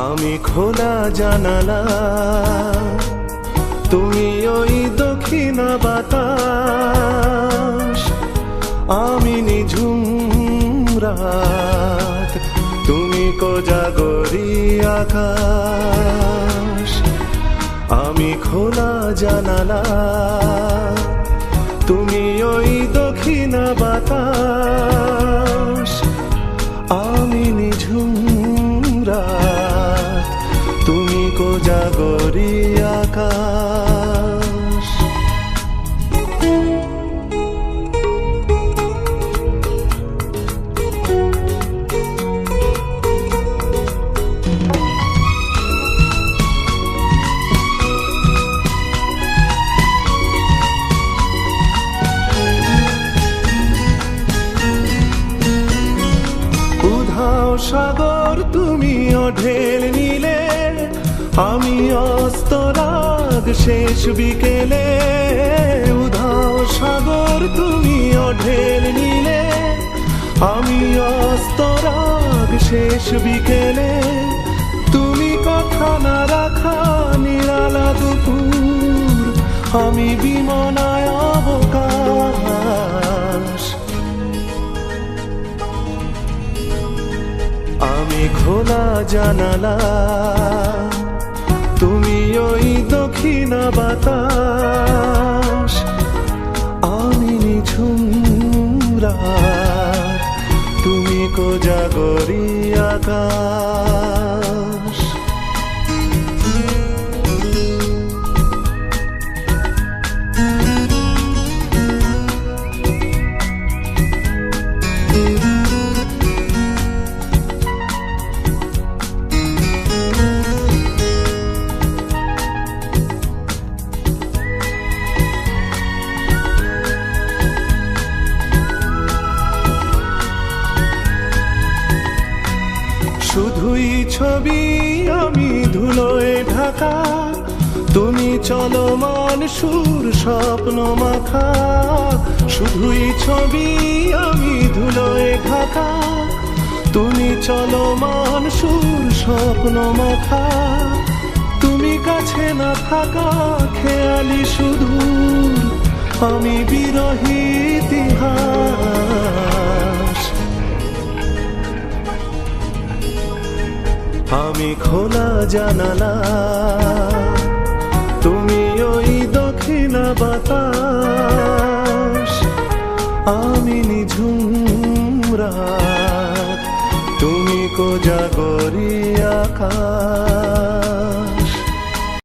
আমি খোলা জানালা, তুমি ওই দক্ষিণা বাতাস। আমি নিঝুম রাত, তুমি কোজাগরি আকাশ। আমি খোলা জানালা, তুমি ওই দক্ষিণা বাতাস। আমি নিঝুম রাত, তুমি কোজাগরি আকাশ। উধাও সাগর, তুমি ঢেল নিলে, আমি অস্তরাগ শেষ বিকেলে। উধাও সাগর, তুমি ঢেল নিলে, আমি অস্তরাগ শেষ বিকেলে। তুমি কথা না রাখা নিরালা দুপুর, আমি বিমনায় অবকাশ। আমি খোলা জানালা, তুমি ওই দক্ষিণা বাতাস। আমি নিঝুম রাত, তুমি কোজাগরি আকাশ। শুধুই ছবি, আমি ধুলোয় ঢাকা, তুমি চলমান সুর স্বপ্ন মাখা। শুধুই ছবি, আমি ধুলোয় ঢাকা, তুমি চলমান সুর স্বপ্ন মাখা। তুমি কাছে না থাকা খেয়ালি সুদূর, আমি বিরহী ইতিহাস। আমি খোলা জানালা, তুমি ওই দক্ষিণা বাতাস। আমি নিঝুম রাত, তুমি কোজাগরি আকাশ।